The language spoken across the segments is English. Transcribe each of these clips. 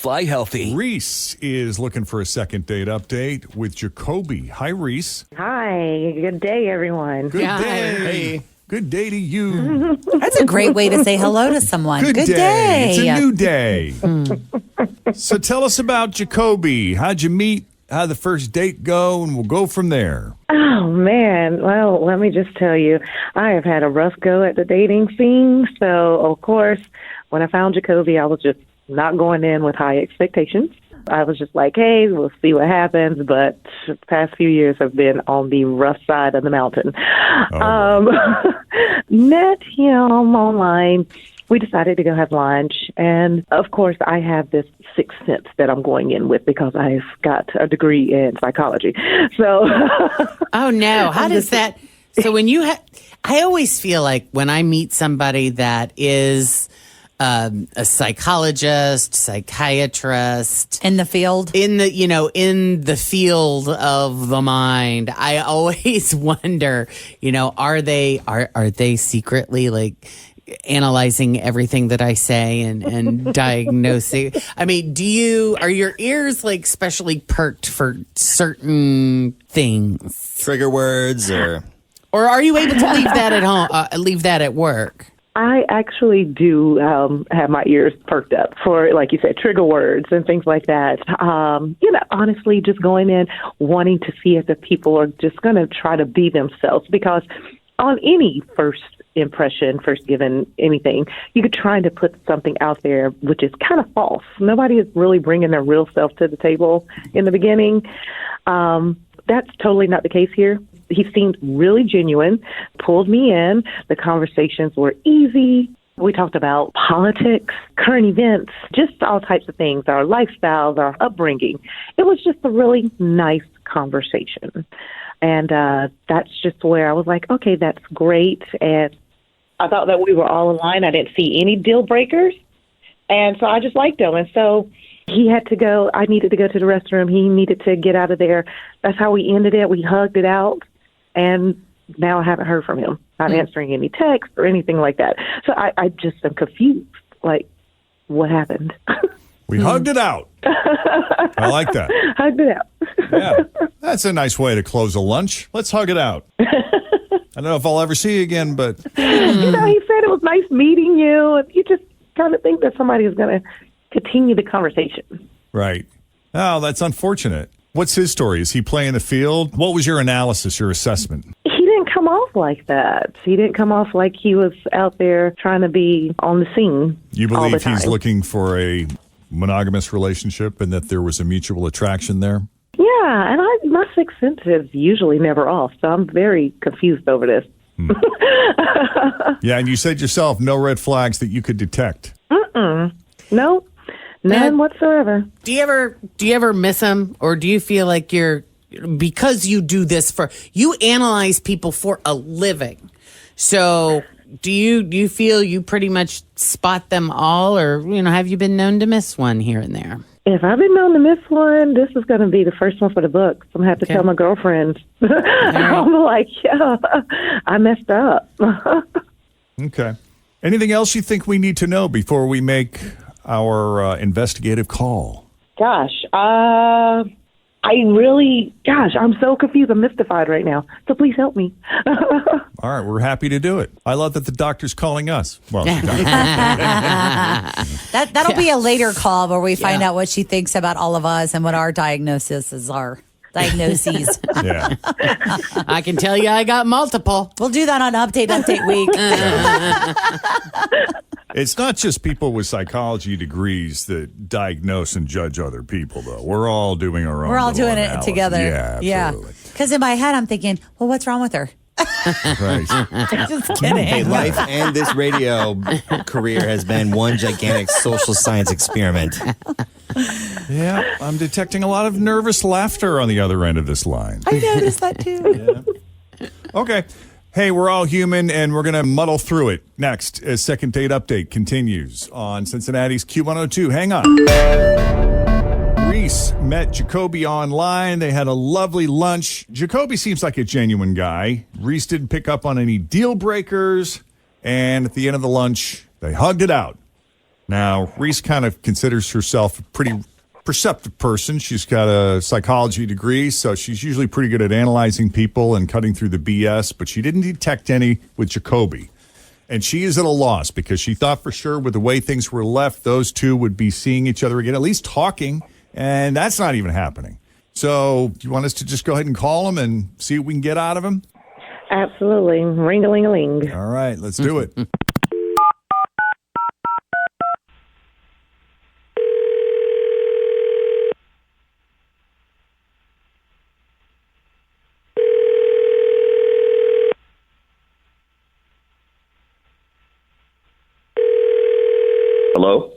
fly healthy. Reese is looking for a second date update with Jacoby. Hi, Reese. Hi, good day, everyone. Good day. Good day to you. That's a great way to say hello to someone. Good day. It's a new day. So tell us about Jacoby. How'd you meet? How'd the first date go? And we'll go from there. Oh, man. Well, let me just tell you, I have had a rough go at the dating scene. So, of course, when I found Jacoby, I was just not going in with high expectations. I was just like, hey, we'll see what happens. But the past few years have been on the rough side of the mountain. Met him online. We decided to go have lunch. And, of course, I have this sixth sense that I'm going in with because I've got a degree in psychology. So, oh, no. How does that? So when you I always feel like when I meet somebody that is a psychologist, psychiatrist in the field, in the field of the mind, I always wonder, are they secretly like analyzing everything that I say and diagnosing? I mean, are your ears like specially perked for certain things? Trigger words or are you able to leave that at home, leave that at work? I actually do have my ears perked up for, like you said, trigger words and things like that. Honestly, just going in, wanting to see if the people are just going to try to be themselves. Because on any first impression, first given anything, you could try to put something out there which is kind of false. Nobody is really bringing their real self to the table in the beginning. That's totally not the case here. He seemed really genuine, pulled me in. The conversations were easy. We talked about politics, current events, just all types of things, our lifestyles, our upbringing. It was just a really nice conversation. And that's just where I was like, okay, that's great. And I thought that we were all aligned. I didn't see any deal breakers. And so I just liked him. And so he had to go. I needed to go to the restroom. He needed to get out of there. That's how we ended it. We hugged it out. And now I haven't heard from him. Not answering any texts or anything like that. So I just am confused. Like, what happened? We hugged it out. I like that. Hugged it out. Yeah, that's a nice way to close a lunch. Let's hug it out. I don't know if I'll ever see you again, but... He said it was nice meeting you. And you just kind of think that somebody is going to continue the conversation. Right. Oh, that's unfortunate. What's his story? Is he playing the field? What was your analysis, your assessment? He didn't come off like that. He didn't come off like he was out there trying to be on the scene. You believe he's looking for a monogamous relationship and that there was a mutual attraction there? Yeah, and my sixth sense is usually never off, so I'm very confused over this. Yeah, and you said yourself, no red flags that you could detect. No. None whatsoever. Do you ever miss him, or do you feel like because you do this you analyze people for a living? So do you feel you pretty much spot them all, or have you been known to miss one here and there? If I've been known to miss one, this is going to be the first one for the books. I'm going to have to tell my girlfriends. I'm like, yeah, I messed up. Okay. Anything else you think we need to know before we make our investigative call? Gosh, I'm so confused. I'm mystified right now. So please help me. All right, we're happy to do it. I love that the doctor's calling us. Well, that'll be a later call where we find out what she thinks about all of us and what our diagnoses are. Diagnoses. Yeah. I can tell you I got multiple. We'll do that on Update Week. It's not just people with psychology degrees that diagnose and judge other people, though. We're all doing our own. We're all doing analysis. it together. Yeah, absolutely. Because in my head, I'm thinking, well, what's wrong with her? Right. Just kidding. Hey, life and this radio career has been one gigantic social science experiment. Yeah, I'm detecting a lot of nervous laughter on the other end of this line. I noticed that too. Yeah. Okay. Hey, we're all human, and we're going to muddle through it. Next, as Second Date Update continues on Cincinnati's Q102. Hang on. Reese met Jacoby online. They had a lovely lunch. Jacoby seems like a genuine guy. Reese didn't pick up on any deal breakers. And at the end of the lunch, they hugged it out. Now, Reese kind of considers herself a pretty perceptive person. She's got a psychology degree, so she's usually pretty good at analyzing people and cutting through the BS, but she didn't detect any with Jacoby. And she is at a loss because she thought for sure with the way things were left, those two would be seeing each other again, at least talking, and that's not even happening. So do you want us to just go ahead and call him and see what we can get out of him? Absolutely. Ring-a-ling-a-ling. All right, let's do it. Hello?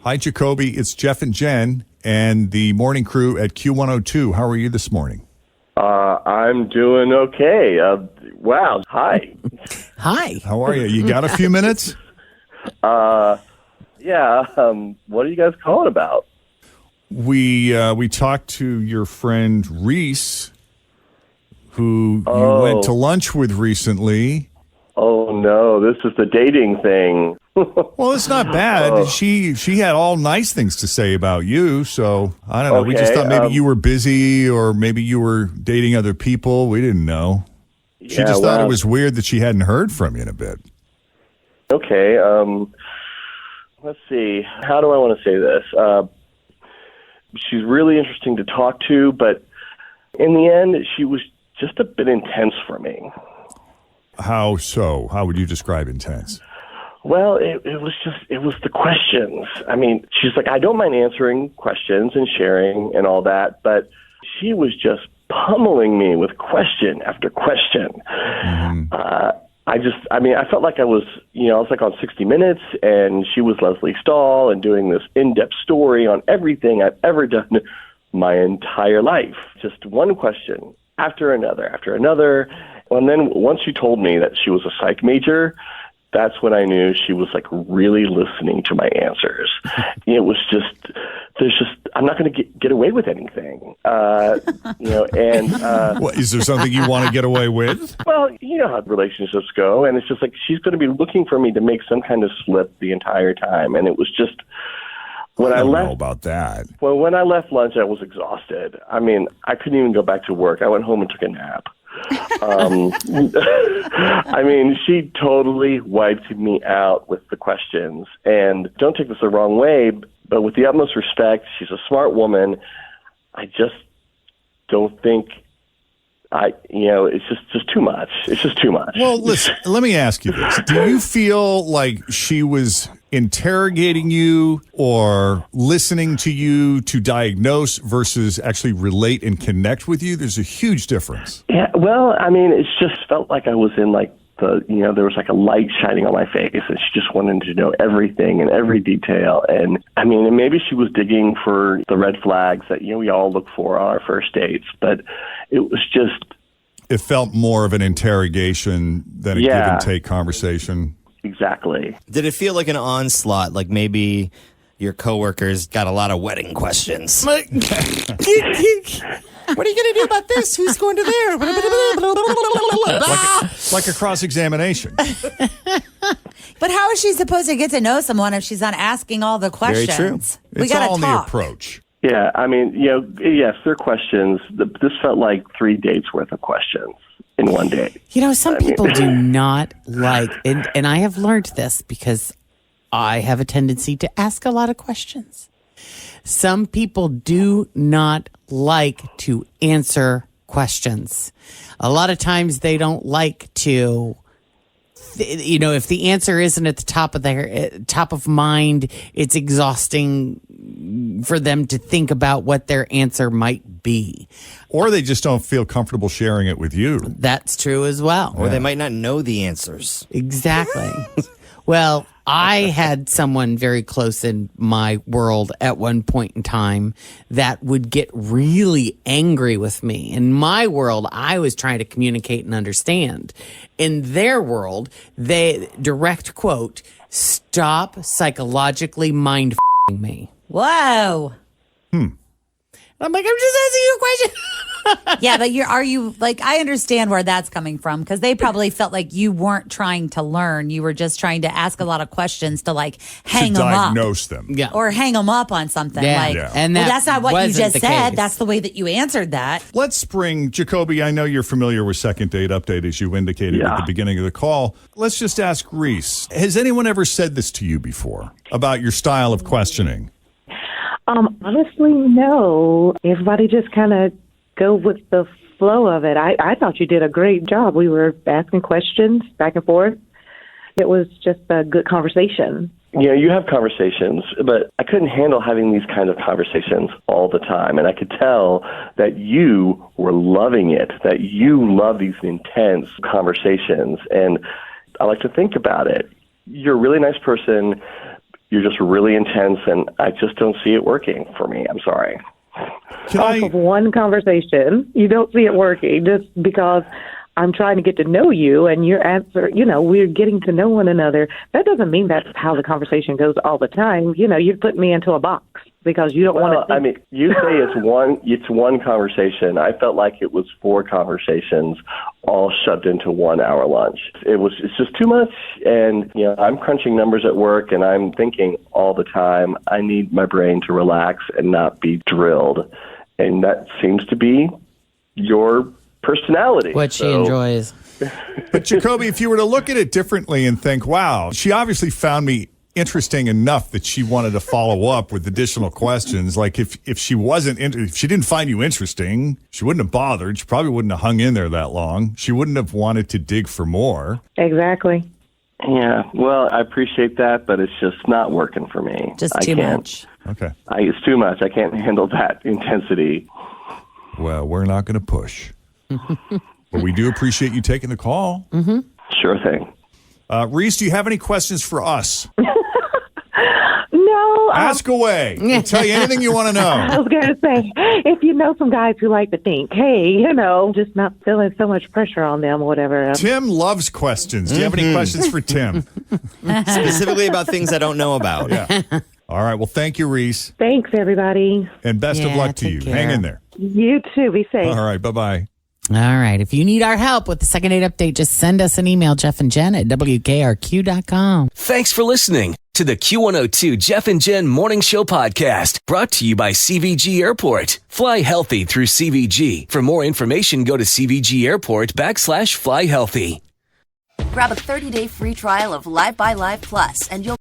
Hi, Jacoby. It's Jeff and Jen and the morning crew at Q102. How are you this morning? I'm doing okay. Wow. Hi. Hi. How are you? You got a few minutes? Yeah. What are you guys calling about? We talked to your friend Reese, who you went to lunch with recently. Oh, no. This is the dating thing. Well, it's not bad. She had all nice things to say about you, so I don't know. We just Okay, thought maybe you were busy or maybe you were dating other people. We didn't know. She just thought it was weird that she hadn't heard from you in a bit. Okay. Let's see. How do I want to say this? She's really interesting to talk to, but in the end, she was just a bit intense for me. How so? How would you describe intense? Well, it was the questions. I mean, she's like, I don't mind answering questions and sharing and all that, but she was just pummeling me with question after question. Mm-hmm. I felt like I was like on 60 Minutes, and she was Leslie Stahl and doing this in-depth story on everything I've ever done my entire life. Just one question after another. And then once she told me that she was a psych major, that's when I knew she was like really listening to my answers. It was I'm not going to get away with anything, What, is there something you want to get away with? Well, you know how relationships go, and it's just like she's going to be looking for me to make some kind of slip the entire time, and it was just when I don't left. know about that. Well, when I left lunch, I was exhausted. I mean, I couldn't even go back to work. I went home and took a nap. I mean, she totally wiped me out with the questions. And don't take this the wrong way, but with the utmost respect, she's a smart woman. I just don't think it's just too much. It's just too much. Well, listen, let me ask you this. Do you feel like she was interrogating you or listening to you to diagnose versus actually relate and connect with you? There's a huge difference. Yeah, well, I mean, it just felt like I was in like there was like a light shining on my face, and she just wanted to know everything and every detail. And I mean, and maybe she was digging for the red flags that we all look for on our first dates, but it was just. It felt more of an interrogation than a give and take conversation. Exactly. Did it feel like an onslaught? Like maybe your coworkers got a lot of wedding questions? What are you going to do about this? Who's going to there? Like a cross-examination. But how is she supposed to get to know someone if she's not asking all the questions? Very true. We It's got all to in the talk. approach. Yeah, I mean, yes, there are questions. This felt like 3 dates worth of questions in one day. Some people do not like, and I have learned this because I have a tendency to ask a lot of questions. Some people do not like to answer questions. A lot of times they don't like to, if the answer isn't at the top of their top of mind, it's exhausting for them to think about what their answer might be. Or they just don't feel comfortable sharing it with you. That's true as well. Or they might not know the answers. Exactly. Well, I had someone very close in my world at one point in time that would get really angry with me. In my world, I was trying to communicate and understand. In their world, they, direct quote, stop psychologically mind-f***ing me. Whoa. I'm like, I'm just asking you a question. Yeah, but are you like, I understand where that's coming from because they probably felt like you weren't trying to learn. You were just trying to ask a lot of questions to like hang to them up. diagnose them. Yeah. Or hang them up on something. Yeah. Like, Yeah. And well, that's not what you wasn't just the said. case. That's the way that you answered that. Let's bring Jacoby. I know you're familiar with Second Date Update, as you indicated at the beginning of the call. Let's just ask Reese. Has anyone ever said this to you before about your style of questioning? Honestly, no. Everybody just kind of go with the flow of it. I thought you did a great job. We were asking questions back and forth. It was just a good conversation. You know, you have conversations, but I couldn't handle having these kind of conversations all the time. And I could tell that you were loving it, that you love these intense conversations. And I like to think about it. You're a really nice person. You're just really intense, and I just don't see it working for me. I'm sorry. Off of one conversation, you don't see it working just because I'm trying to get to know you and your answer, we're getting to know one another. That doesn't mean that's how the conversation goes all the time. You put me into a box because you don't want to. I mean, you say it's one conversation. I felt like it was 4 conversations all shoved into 1 hour lunch. It's just too much. And, I'm crunching numbers at work and I'm thinking all the time, I need my brain to relax and not be drilled. And that seems to be your personality. What she enjoys. But Jacoby, if you were to look at it differently and think, wow, she obviously found me interesting enough that she wanted to follow up with additional questions. Like if she if she didn't find you interesting, she wouldn't have bothered. She probably wouldn't have hung in there that long. She wouldn't have wanted to dig for more. Exactly. Yeah, well, I appreciate that, but it's just not working for me. Just too much. Okay. It's too much. I can't handle that intensity. Well, we're not going to push. But we do appreciate you taking the call. Mm-hmm. Sure thing. Reese, do you have any questions for us? No. Ask away. We'll tell you anything you want to I know. was going to say, if you know some guys who like to think, hey, just not feeling so much pressure on them or whatever. Tim loves questions. Do you have any questions for Tim? Specifically about things I don't know about. Yeah. All right. Well, thank you, Reese. Thanks, everybody. And best of Yeah, luck to take you. care. Hang in there. You too. Be safe. All right. Bye-bye. All right. If you need our help with the Second Date Update, just send us an email, Jeff and Jen at WKRQ.com. Thanks for listening to the Q102 Jeff and Jen Morning Show podcast, brought to you by CVG Airport. Fly healthy through CVG. For more information, go to CVG Airport /fly healthy. Grab a 30-day free trial of Live by Live Plus, and you'll